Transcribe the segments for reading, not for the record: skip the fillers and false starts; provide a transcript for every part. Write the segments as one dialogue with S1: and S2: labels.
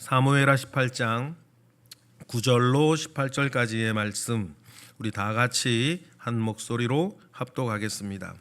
S1: 사무엘하 18장 9절로 18절까지의 말씀 우리 다 같이 한 목소리로 합독하겠습니다.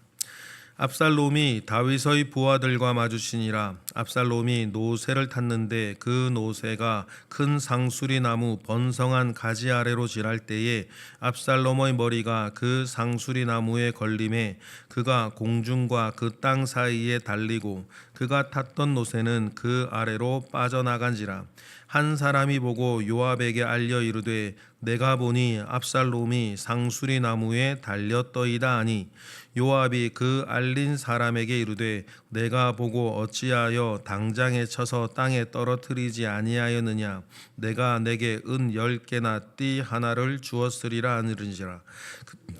S1: 압살롬이 다윗의 부하들과 마주치니라. 압살롬이 노새를 탔는데 그 노새가 큰 상수리 나무 번성한 가지 아래로 지날 때에 압살롬의 머리가 그 상수리 나무에 걸림에 그가 공중과 그 땅 사이에 달리고 그가 탔던 노새는 그 아래로 빠져나간지라. 한 사람이 보고 요압에게 알려 이르되 내가 보니 압살롬이 상수리 나무에 달렸더이다 하니 요압이 그 알린 사람에게 이르되 내가 보고 어찌하여 당장에 쳐서 땅에 떨어뜨리지 아니하였느냐. 내가 내게 은 10개나 띠 하나를 주었으리라 하느니라.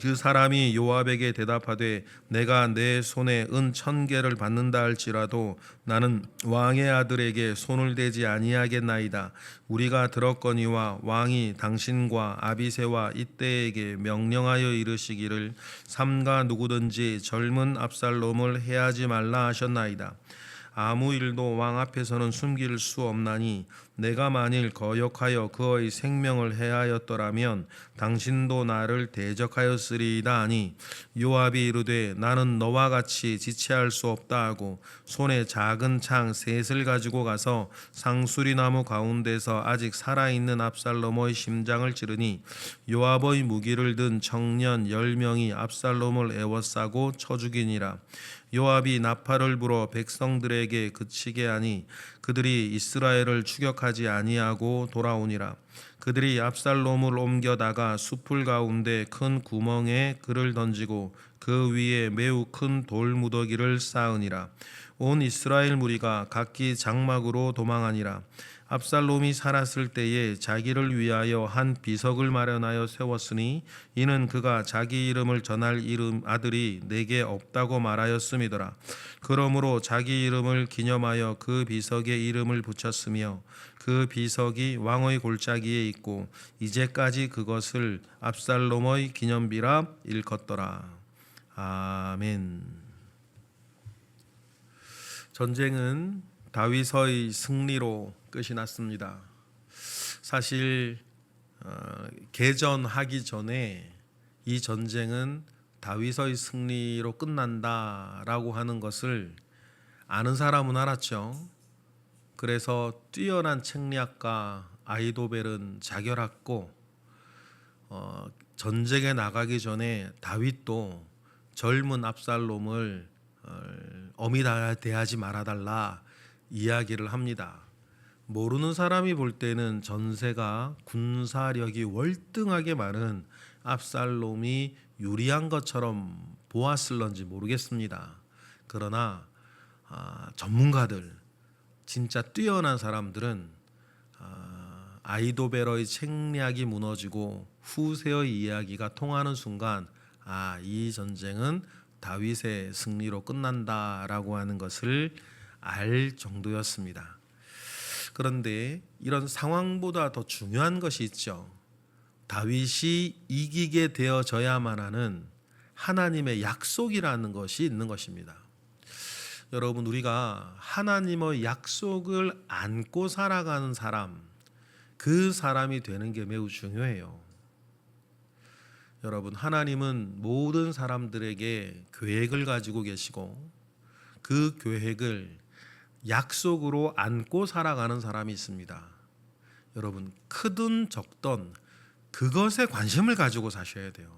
S1: 그 사람이 요압에게 대답하되 내가 내 손에 은 1000개를 받는다 할지라도 나는 왕의 아들에게 손을 대지 아니하겠나이다. 우리가 들었거니와 왕이 당신과 아비새와 이때에게 명령하여 이르시기를 삼가 누구든지 젊은 압살롬을 해하지 말라 하셨나이다. 아무 일도 왕 앞에서는 숨길 수 없나니 내가 만일 거역하여 그의 생명을 해하였더라면 당신도 나를 대적하였으리이다 하니 요압이 이르되 나는 너와 같이 지체할 수 없다 하고 손에 작은 창 셋을 가지고 가서 상수리 나무 가운데서 아직 살아있는 압살롬의 심장을 찌르니 요압의 무기를 든 청년 10명이 압살롬을 에워싸고 쳐 죽이니라. 요압이 나팔을 불어 백성들에게 그치게 하니 그들이 이스라엘을 추격하지 아니하고 돌아오니라. 그들이 압살롬을 옮겨다가 숲을 가운데 큰 구멍에 그를 던지고 그 위에 매우 큰 돌 무더기를 쌓으니라. 온 이스라엘 무리가 각기 장막으로 도망하니라. 압살롬이 살았을 때에 자기를 위하여 한 비석을 마련하여 세웠으니 이는 그가 자기 이름을 전할 아들이 내게 없다고 말하였음이더라. 그러므로 자기 이름을 기념하여 그 비석에 이름을 붙였으며 그 비석이 왕의 골짜기에 있고 이제까지 그것을 압살롬의 기념비라 일컫더라. 아멘. 전쟁은 다윗의 승리로 끝이 났습니다. 사실 개전하기 전에 이 전쟁은 다윗의 승리로 끝난다라고 하는 것을 아는 사람은 알았죠. 그래서 뛰어난 책략가 아히도벨은 자결했고 전쟁에 나가기 전에 다윗도 젊은 압살롬을 엄히 대하지 말아달라 이야기를 합니다. 모르는 사람이 볼 때는 전세가 군사력이 월등하게 많은 압살롬이 유리한 것처럼 보았을런지 모르겠습니다. 그러나 전문가들, 진짜 뛰어난 사람들은 아히도벨의 책략이 무너지고 후세의 이야기가 통하는 순간 이 전쟁은 다윗의 승리로 끝난다라고 하는 것을 알 정도였습니다. 그런데 이런 상황보다 더 중요한 것이 있죠. 다윗이 이기게 되어져야만 하는 하나님의 약속이라는 것이 있는 것입니다. 여러분, 우리가 하나님의 약속을 안고 살아가는 사람, 그 사람이 되는 게 매우 중요해요. 여러분, 하나님은 모든 사람들에게 계획을 가지고 계시고 그 계획을 약속으로 안고 살아가는 사람이 있습니다. 여러분, 크든 적든 그것에 관심을 가지고 사셔야 돼요.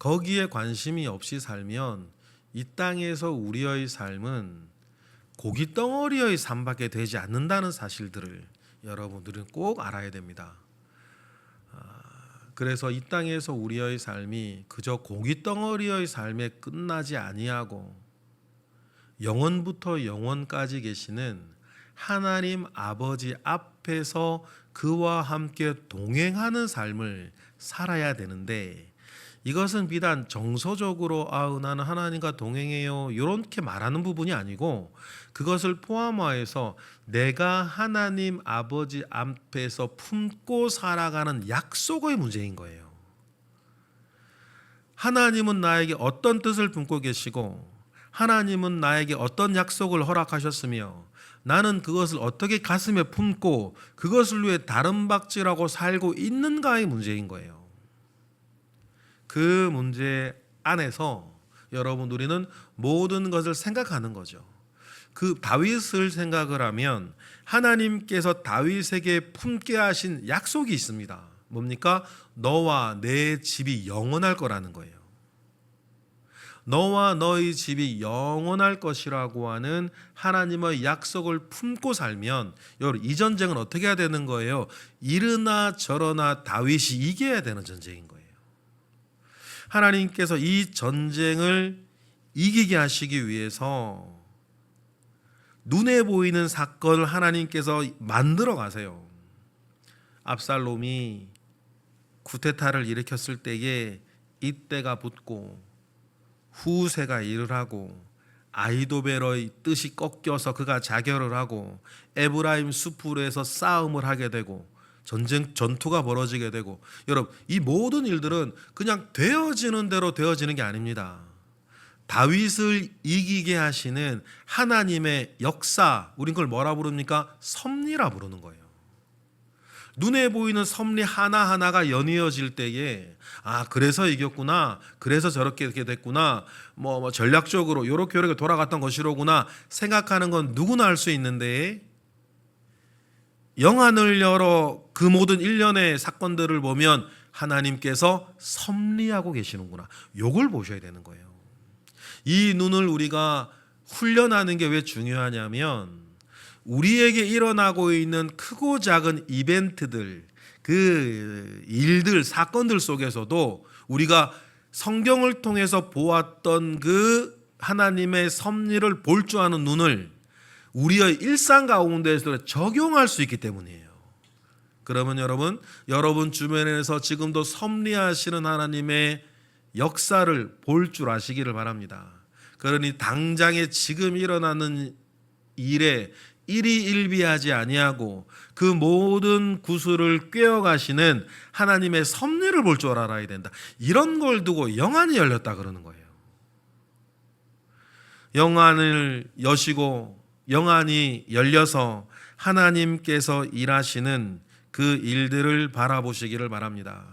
S1: 거기에 관심이 없이 살면 이 땅에서 우리의 삶은 고깃덩어리의 삶밖에 되지 않는다는 사실들을 여러분들은 꼭 알아야 됩니다. 그래서 이 땅에서 우리의 삶이 그저 고깃덩어리의 삶에 끝나지 아니하고 영원부터 영원까지 계시는 하나님 아버지 앞에서 그와 함께 동행하는 삶을 살아야 되는데, 이것은 비단 정서적으로 나는 하나님과 동행해요 이렇게 말하는 부분이 아니고 그것을 포함하여서 내가 하나님 아버지 앞에서 품고 살아가는 약속의 문제인 거예요. 하나님은 나에게 어떤 뜻을 품고 계시고 하나님은 나에게 어떤 약속을 허락하셨으며 나는 그것을 어떻게 가슴에 품고 그것을 위해 다른 박질하고 살고 있는가의 문제인 거예요. 그 문제 안에서 여러분 우리는 모든 것을 생각하는 거죠. 그 다윗을 생각을 하면 하나님께서 다윗에게 품게 하신 약속이 있습니다. 뭡니까? 너와 내 집이 영원할 거라는 거예요. 너와 너희 집이 영원할 것이라고 하는 하나님의 약속을 품고 살면 여러분 이 전쟁은 어떻게 해야 되는 거예요? 이르나 저러나 다윗이 이겨야 되는 전쟁인 거예요. 하나님께서 이 전쟁을 이기게 하시기 위해서 눈에 보이는 사건을 하나님께서 만들어 가세요. 압살롬이 쿠데타를 일으켰을 때에 이때가 붙고 후세가 일을 하고 아히도벨의 뜻이 꺾여서 그가 자결을 하고 에브라임 숲으로에서 싸움을 하게 되고 전투가 벌어지게 되고 여러분 이 모든 일들은 그냥 되어지는 대로 되어지는 게 아닙니다. 다윗을 이기게 하시는 하나님의 역사, 우린 그걸 뭐라 부릅니까? 섭리라 부르는 거예요. 눈에 보이는 섭리 하나하나가 연이어질 때에 그래서 이겼구나, 그래서 저렇게 이렇게 됐구나, 뭐 전략적으로 이렇게 돌아갔던 것이로구나 생각하는 건 누구나 할 수 있는데 영안을 열어 그 모든 일련의 사건들을 보면 하나님께서 섭리하고 계시는구나, 요걸 보셔야 되는 거예요. 이 눈을 우리가 훈련하는 게 왜 중요하냐면 우리에게 일어나고 있는 크고 작은 이벤트들, 그 일들, 사건들 속에서도 우리가 성경을 통해서 보았던 그 하나님의 섭리를 볼 줄 아는 눈을 우리의 일상 가운데에서 적용할 수 있기 때문이에요. 그러면 여러분 주변에서 지금도 섭리하시는 하나님의 역사를 볼 줄 아시기를 바랍니다. 그러니 당장에 지금 일어나는 일에 일희일비하지 아니하고 그 모든 구슬을 꿰어가시는 하나님의 섭리를 볼 줄 알아야 된다. 이런 걸 두고 영안이 열렸다 그러는 거예요. 영안을 여시고 영안이 열려서 하나님께서 일하시는 그 일들을 바라보시기를 바랍니다.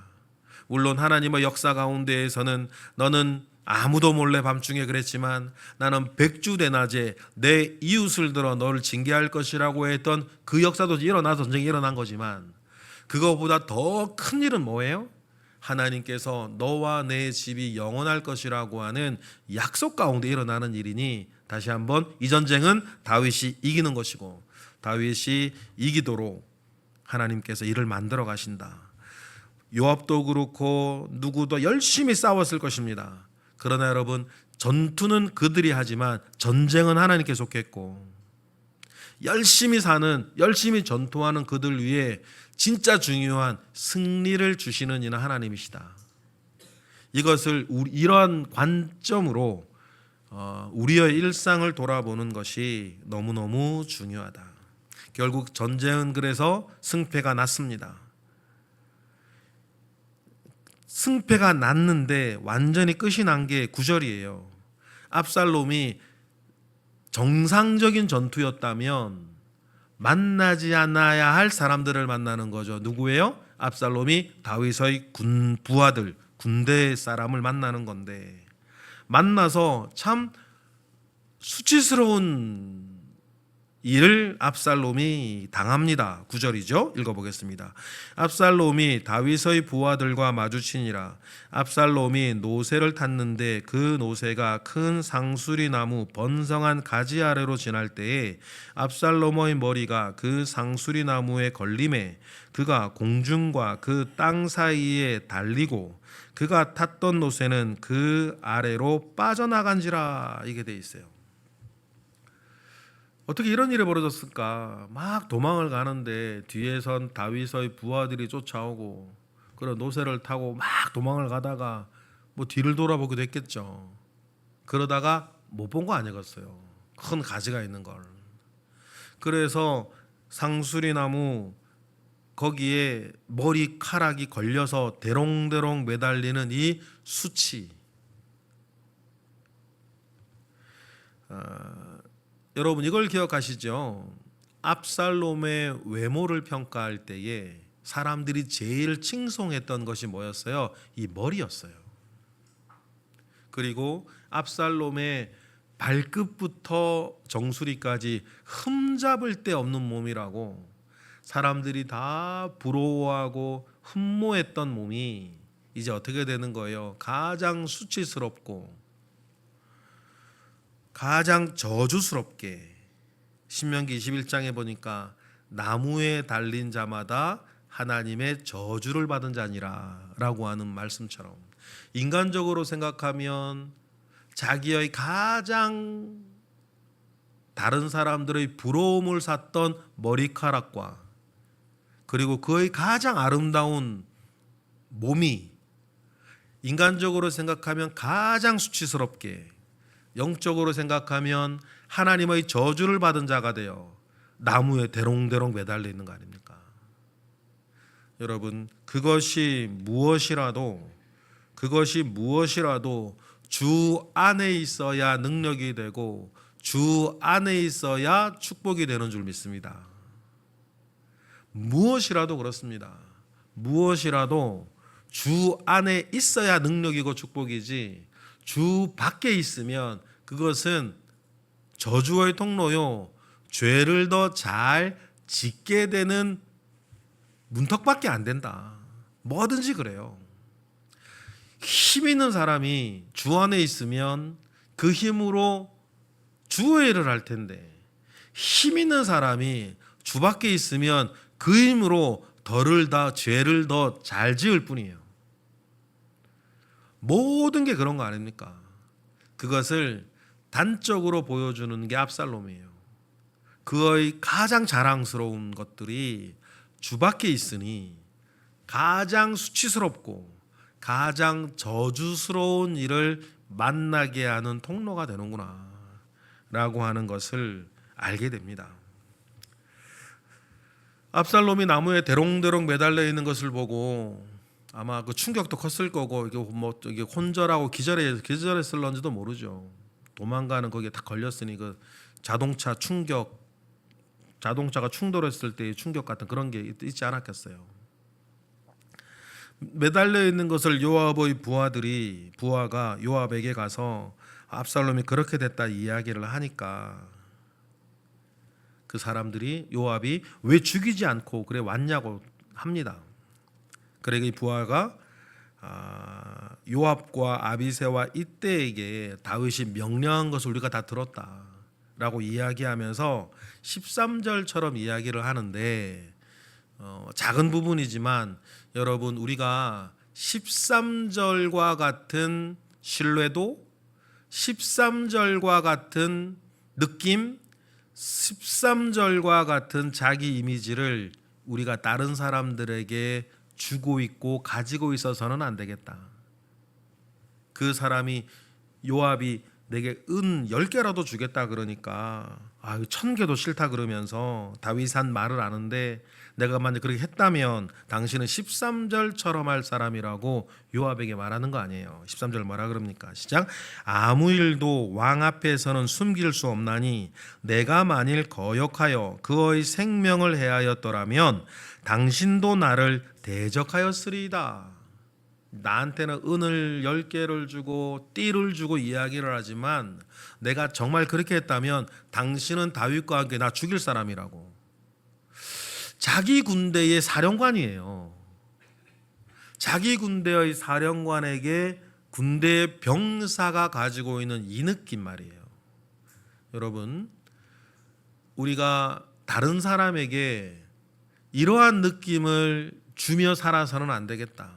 S1: 물론 하나님의 역사 가운데에서는 너는 아무도 몰래 밤중에 그랬지만 나는 백주대낮에 내 이웃을 들어 너를 징계할 것이라고 했던 그 역사도 일어나서 전쟁이 일어난 거지만 그거보다 더 큰 일은 뭐예요? 하나님께서 너와 내 집이 영원할 것이라고 하는 약속 가운데 일어나는 일이니 다시 한번 이 전쟁은 다윗이 이기는 것이고 다윗이 이기도록 하나님께서 일을 만들어 가신다. 요압도 그렇고 누구도 열심히 싸웠을 것입니다. 그러나 여러분 전투는 그들이 하지만 전쟁은 하나님께 속했고 열심히 전투하는 그들 위해 진짜 중요한 승리를 주시는 이는 하나님이시다. 이것을 이러한 관점으로 우리의 일상을 돌아보는 것이 너무너무 중요하다. 결국 전쟁은 그래서 승패가 났습니다. 승패가 났는데 완전히 끝이 난 게 9절이에요. 압살롬이 정상적인 전투였다면 만나지 않아야 할 사람들을 만나는 거죠. 누구예요? 압살롬이 다윗의 부하들, 군대 사람을 만나는 건데 만나서 참 수치스러운 일을 압살롬이 당합니다. 9절이죠. 읽어보겠습니다. 압살롬이 다윗의 부하들과 마주치니라. 압살롬이 노새를 탔는데 그 노새가 큰 상수리 나무 번성한 가지 아래로 지날 때에 압살롬의 머리가 그 상수리 나무에 걸림에 그가 공중과 그 땅 사이에 달리고 그가 탔던 노새는 그 아래로 빠져나간지라. 이게 돼 있어요. 어떻게 이런 일이 벌어졌을까? 막 도망을 가는데 뒤에선 다윗의 부하들이 쫓아오고 그런 노새를 타고 막 도망을 가다가 뭐 뒤를 돌아보기도 했겠죠. 그러다가 못 본 거 아니겠어요. 큰 가지가 있는 걸. 그래서 상수리 나무 거기에 머리카락이 걸려서 대롱대롱 매달리는 이 수치. 여러분 이걸 기억하시죠? 압살롬의 외모를 평가할 때에 사람들이 제일 칭송했던 것이 뭐였어요? 이 머리였어요. 그리고 압살롬의 발끝부터 정수리까지 흠잡을 데 없는 몸이라고 사람들이 다 부러워하고 흠모했던 몸이 이제 어떻게 되는 거예요? 가장 수치스럽고 가장 저주스럽게, 신명기 21장에 보니까 나무에 달린 자마다 하나님의 저주를 받은 자니라 라고 하는 말씀처럼, 인간적으로 생각하면 자기의 가장 다른 사람들의 부러움을 샀던 머리카락과 그리고 그의 가장 아름다운 몸이 인간적으로 생각하면 가장 수치스럽게, 영적으로 생각하면 하나님의 저주를 받은 자가 되어 나무에 대롱대롱 매달려 있는 거 아닙니까? 여러분, 그것이 무엇이라도 주 안에 있어야 능력이 되고 주 안에 있어야 축복이 되는 줄 믿습니다. 무엇이라도 그렇습니다. 무엇이라도 주 안에 있어야 능력이고 축복이지, 주 밖에 있으면 그것은 저주의 통로요, 죄를 더 잘 짓게 되는 문턱밖에 안 된다. 뭐든지 그래요. 힘 있는 사람이 주 안에 있으면 그 힘으로 주의 일을 할 텐데, 힘 있는 사람이 주 밖에 있으면 그 힘으로 죄를 더 잘 지을 뿐이에요. 모든 게 그런 거 아닙니까? 그것을 단적으로 보여주는 게 압살롬이에요. 그의 가장 자랑스러운 것들이 주 밖에 있으니 가장 수치스럽고 가장 저주스러운 일을 만나게 하는 통로가 되는구나 라고 하는 것을 알게 됩니다. 압살롬이 나무에 대롱대롱 매달려 있는 것을 보고 아마 그 충격도 컸을 거고, 이게 혼절하고 기절했을런지도 모르죠. 도망가는 거기에 딱 걸렸으니 그 자동차가 충돌했을 때의 충격 같은 그런 게 있지 않았겠어요. 매달려 있는 것을 요압의 부하가 요압에게 가서 압살롬이 그렇게 됐다 이야기를 하니까 그 사람들이 요압이 왜 죽이지 않고 그래 왔냐고 합니다. 그러니까 이 부하가 요압과 아비새와 이때에게 다윗이 명령한 것을 우리가 다 들었다라고 이야기하면서 13절처럼 이야기를 하는데, 작은 부분이지만 여러분, 우리가 13절과 같은 신뢰도, 13절과 같은 느낌, 13절과 같은 자기 이미지를 우리가 다른 사람들에게 주고 있고 가지고 있어서는 안 되겠다. 그 사람이 요압이 내게 은 10개라도 주겠다 그러니까 1000개도 싫다 그러면서 다윗이 한 말을 아는데, 내가 만약 그렇게 했다면 당신은 13절처럼 할 사람이라고 요압에게 말하는 거 아니에요. 13절 뭐라 그럽니까? 시작. 아무 일도 왕 앞에서는 숨길 수 없나니 내가 만일 거역하여 그의 생명을 해하였더라면 당신도 나를 대적하였으리이다. 나한테는 은을 10개를 주고 띠를 주고 이야기를 하지만 내가 정말 그렇게 했다면 당신은 다윗과 함께 나 죽일 사람이라고. 자기 군대의 사령관이에요. 자기 군대의 사령관에게 군대의 병사가 가지고 있는 이 느낌 말이에요. 여러분, 우리가 다른 사람에게 이러한 느낌을 주며 살아서는 안 되겠다.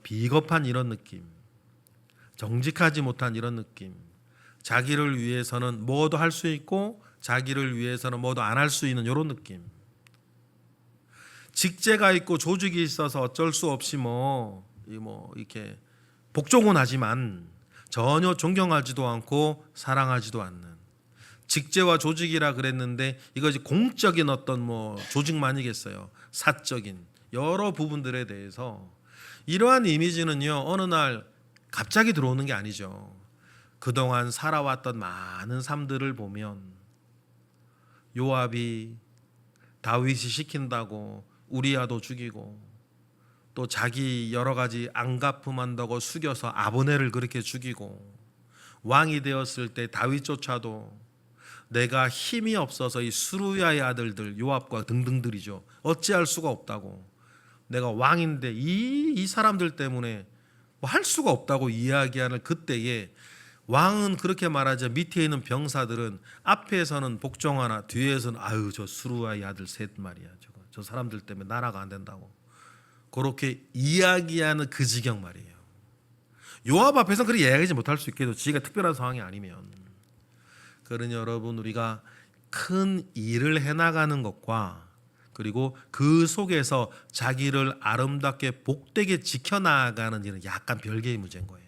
S1: 비겁한 이런 느낌, 정직하지 못한 이런 느낌, 자기를 위해서는 뭐도 할 수 있고 자기를 위해서는 뭐도 안 할 수 있는 이런 느낌, 직제가 있고 조직이 있어서 어쩔 수 없이 이렇게 복종은 하지만 전혀 존경하지도 않고 사랑하지도 않는, 직제와 조직이라 그랬는데 이것이 공적인 어떤 조직만이겠어요. 사적인 여러 부분들에 대해서 이러한 이미지는요, 어느 날 갑자기 들어오는 게 아니죠. 그동안 살아왔던 많은 삶들을 보면 요압이 다윗이 시킨다고 우리야도 죽이고 또 자기 여러 가지 안 갚음한다고 숙여서 아브넬을 그렇게 죽이고 왕이 되었을 때 다윗조차도 내가 힘이 없어서 이 스루야의 아들들 요압과 등등들이죠. 어찌할 수가 없다고. 내가 왕인데 이 사람들 때문에 뭐 할 수가 없다고 이야기하는 그때에 왕은 그렇게 말하자 밑에 있는 병사들은 앞에서는 복종하나 뒤에서는 아유 저 스루야의 아들 셋 말이야. 저 사람들 때문에 나라가 안 된다고. 그렇게 이야기하는 그 지경 말이에요. 요압 앞에서는 그렇게 이야기하지 못할 수 있겠죠. 지가 특별한 상황이 아니면. 그러니 여러분 우리가 큰 일을 해나가는 것과 그리고 그 속에서 자기를 아름답게 복되게 지켜나가는 일은 약간 별개의 문제인 거예요.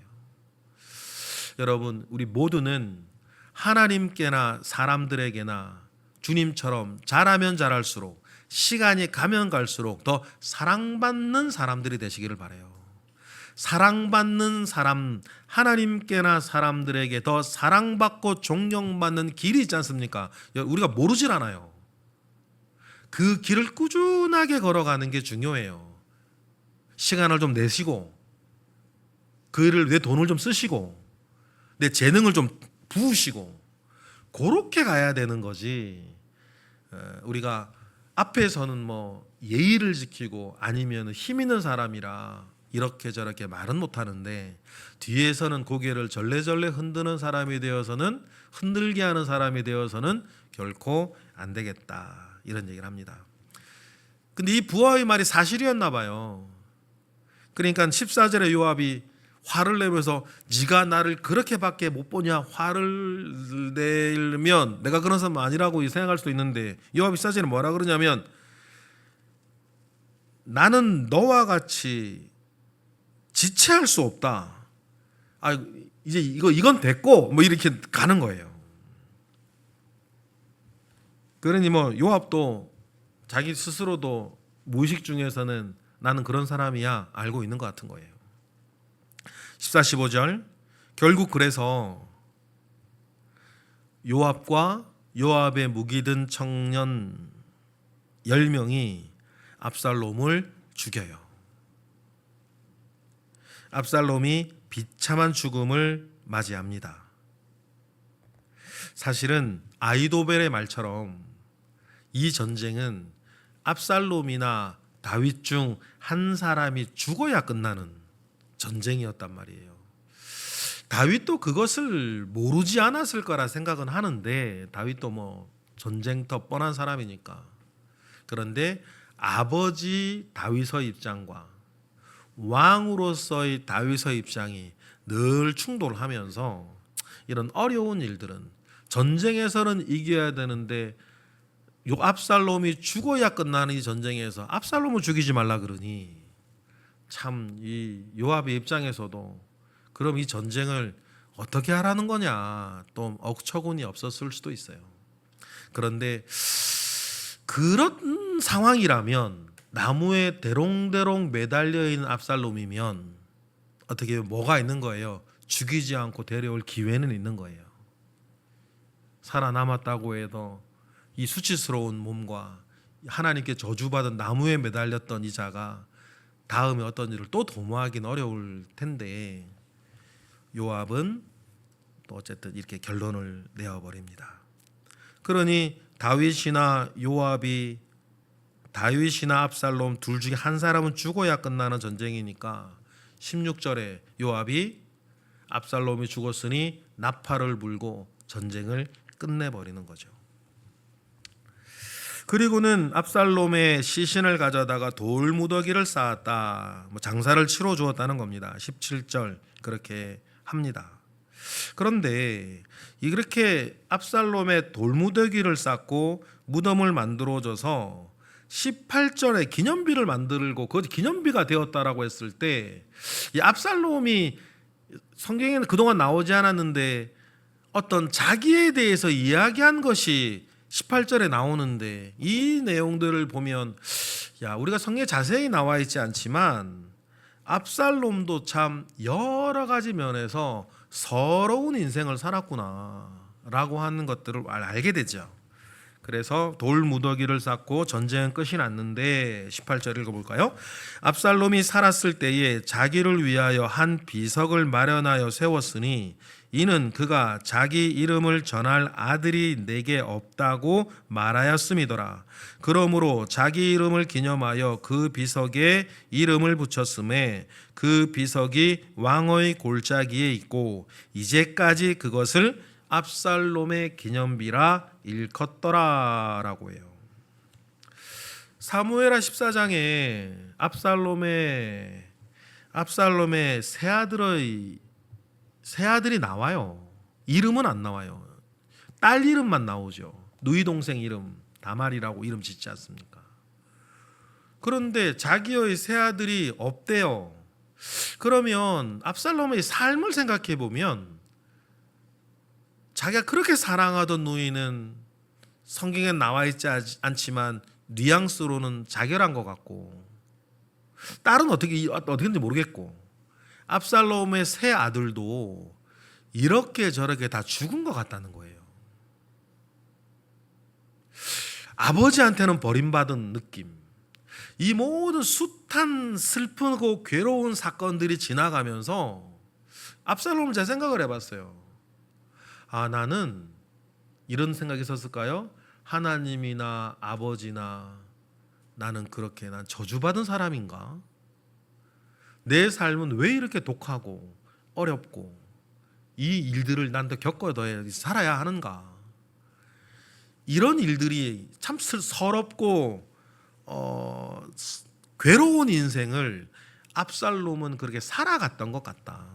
S1: 여러분 우리 모두는 하나님께나 사람들에게나 주님처럼 잘하면 잘할수록 시간이 가면 갈수록 더 사랑받는 사람들이 되시기를 바라요. 사랑받는 사람, 하나님께나 사람들에게 더 사랑받고 존경받는 길이 있지 않습니까? 우리가 모르질 않아요. 그 길을 꾸준하게 걸어가는 게 중요해요. 시간을 좀 내시고 그 일을 내 돈을 좀 쓰시고 내 재능을 좀 부으시고 그렇게 가야 되는 거지. 우리가 앞에서는 뭐 예의를 지키고 아니면 힘 있는 사람이라 이렇게 저렇게 말은 못하는데 뒤에서는 고개를 절레절레 흔드는 사람이 되어서는 흔들게 하는 사람이 되어서는 결코 안 되겠다 이런 얘기를 합니다. 근데 이 부하의 말이 사실이었나 봐요. 그러니까 14절에 요압이 화를 내면서 네가 나를 그렇게밖에 못 보냐 화를 내면 내가 그런 사람 아니라고 생각할 수도 있는데 요압이 14절에 뭐라 그러냐면 나는 너와 같이 지체할 수 없다. 이제 이건 됐고 뭐 이렇게 가는 거예요. 그러니 뭐 요압도 자기 스스로도 무의식 중에서는 나는 그런 사람이야 알고 있는 것 같은 거예요. 14, 15절 결국 그래서 요압과 요압의 무기 든 청년 10명이 압살롬을 죽여요. 압살롬이 비참한 죽음을 맞이합니다. 사실은 아히도벨의 말처럼 이 전쟁은 압살롬이나 다윗 중 한 사람이 죽어야 끝나는 전쟁이었단 말이에요. 다윗도 그것을 모르지 않았을 거라 생각은 하는데 다윗도 뭐 전쟁터 뻔한 사람이니까. 그런데 아버지 다윗의 입장과 왕으로서의 다윗의 입장이 늘 충돌하면서 이런 어려운 일들은 전쟁에서는 이겨야 되는데 요 압살롬이 죽어야 끝나는 이 전쟁에서 압살롬을 죽이지 말라 그러니 참 이 요압의 입장에서도 그럼 이 전쟁을 어떻게 하라는 거냐 또 억처구니 없었을 수도 있어요. 그런데 그런 상황이라면 나무에 대롱대롱 매달려 있는 압살롬이면 어떻게 뭐가 있는 거예요? 죽이지 않고 데려올 기회는 있는 거예요. 살아남았다고 해도 이 수치스러운 몸과 하나님께 저주받은 나무에 매달렸던 이 자가 다음에 어떤 일을 또 도모하기는 어려울 텐데 요압은 또 어쨌든 이렇게 결론을 내어버립니다. 그러니 다윗이나 압살롬 둘 중에 한 사람은 죽어야 끝나는 전쟁이니까 16절에 요압이 압살롬이 죽었으니 나팔을 불고 전쟁을 끝내버리는 거죠. 그리고는 압살롬의 시신을 가져다가 돌무더기를 쌓았다. 장사를 치러 주었다는 겁니다. 17절 그렇게 합니다. 그런데 이렇게 압살롬의 돌무더기를 쌓고 무덤을 만들어줘서 18절에 기념비를 만들고 그 기념비가 되었다라고 했을 때 이 압살롬이 성경에는 그동안 나오지 않았는데 어떤 자기에 대해서 이야기한 것이 18절에 나오는데 이 내용들을 보면 우리가 성경에 자세히 나와 있지 않지만 압살롬도 참 여러 가지 면에서 서러운 인생을 살았구나 라고 하는 것들을 알게 되죠. 그래서 돌 무더기를 쌓고 전쟁은 끝이 났는데 18절 읽어볼까요? 압살롬이 살았을 때에 자기를 위하여 한 비석을 마련하여 세웠으니 이는 그가 자기 이름을 전할 아들이 내게 없다고 말하였음이더라. 그러므로 자기 이름을 기념하여 그 비석에 이름을 붙였음에 그 비석이 왕의 골짜기에 있고 이제까지 그것을 압살롬의 기념비라 일컫더라라고 해요. 사무엘하 14장에 압살롬의 새 아들이 나와요. 이름은 안 나와요. 딸 이름만 나오죠. 누이 동생 이름 다말이라고 이름 짓지 않습니까? 그런데 자기의 새 아들이 없대요. 그러면 압살롬의 삶을 생각해 보면 자기가 그렇게 사랑하던 누이는 성경에 나와 있지 않지만 뉘앙스로는 자결한 것 같고, 딸은 어떻게인지 모르겠고, 압살롬의 새 아들도 이렇게 저렇게 다 죽은 것 같다는 거예요. 아버지한테는 버림받은 느낌. 이 모든 숱한 슬프고 괴로운 사건들이 지나가면서 압살롬은 제 생각을 해봤어요. 나는 이런 생각이 있었을까요? 하나님이나 아버지나 나는 그렇게 난 저주받은 사람인가? 내 삶은 왜 이렇게 독하고 어렵고 이 일들을 난도 겪어야 살아야 하는가? 이런 일들이 참 서럽고 괴로운 인생을 압살롬은 그렇게 살아갔던 것 같다.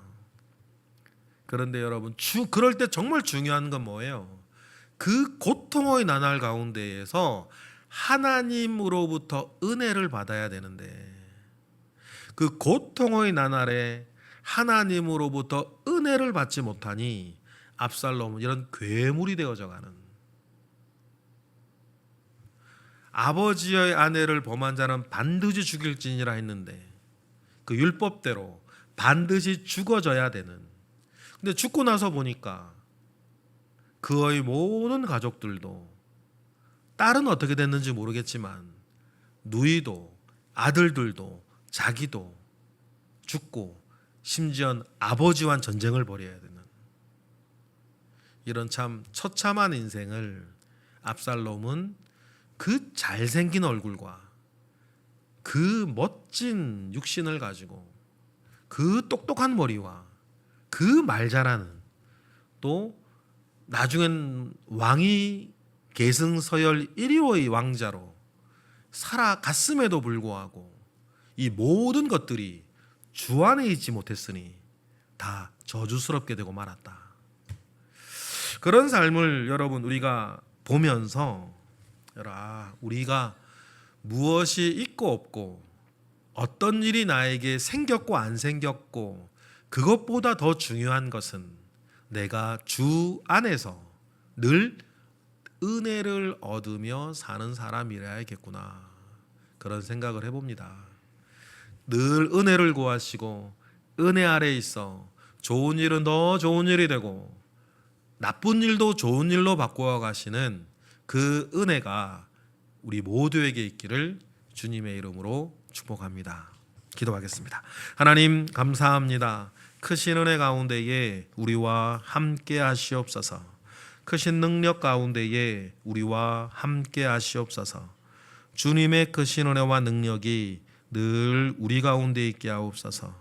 S1: 그런데 여러분, 그럴 때 정말 중요한 건 뭐예요? 그 고통의 나날 가운데에서 하나님으로부터 은혜를 받아야 되는데, 그 고통의 나날에 하나님으로부터 은혜를 받지 못하니 압살롬은 이런 괴물이 되어져 가는, 아버지의 아내를 범한 자는 반드시 죽일지니라 했는데 그 율법대로 반드시 죽어져야 되는, 근데 죽고 나서 보니까 그의 모든 가족들도, 딸은 어떻게 됐는지 모르겠지만 누이도 아들들도 자기도 죽고 심지어 아버지와 전쟁을 벌여야 되는 이런 참 처참한 인생을 압살롬은 그 잘생긴 얼굴과 그 멋진 육신을 가지고 그 똑똑한 머리와 그 말 잘하는, 또 나중엔 왕위 계승 서열 1위의 왕자로 살아갔음에도 불구하고 이 모든 것들이 주 안에 있지 못했으니 다 저주스럽게 되고 말았다. 그런 삶을 여러분 우리가 보면서 우리가 무엇이 있고 없고 어떤 일이 나에게 생겼고 안 생겼고 그것보다 더 중요한 것은 내가 주 안에서 늘 은혜를 얻으며 사는 사람이라야겠구나, 그런 생각을 해봅니다. 늘 은혜를 구하시고 은혜 아래 있어 좋은 일은 더 좋은 일이 되고 나쁜 일도 좋은 일로 바꾸어 가시는 그 은혜가 우리 모두에게 있기를 주님의 이름으로 축복합니다. 기도하겠습니다. 하나님 감사합니다. 크신 은혜 가운데에 우리와 함께 하시옵소서. 크신 능력 가운데에 우리와 함께 하시옵소서. 주님의 크신 은혜와 능력이 늘 우리 가운데 있게 하옵소서.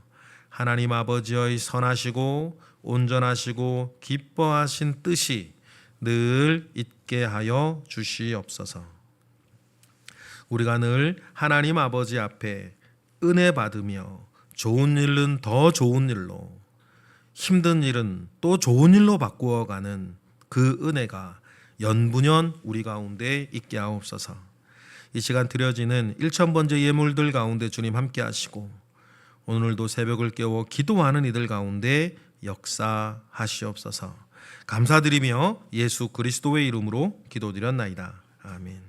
S1: 하나님 아버지의 선하시고 온전하시고 기뻐하신 뜻이 늘 있게 하여 주시옵소서. 우리가 늘 하나님 아버지 앞에 은혜 받으며 좋은 일은 더 좋은 일로, 힘든 일은 또 좋은 일로 바꾸어가는 그 은혜가 연분연 우리 가운데 있게 하옵소서. 이 시간 드려지는 1000번째 예물들 가운데 주님 함께 하시고 오늘도 새벽을 깨워 기도하는 이들 가운데 역사하시옵소서. 감사드리며 예수 그리스도의 이름으로 기도드렸나이다. 아멘.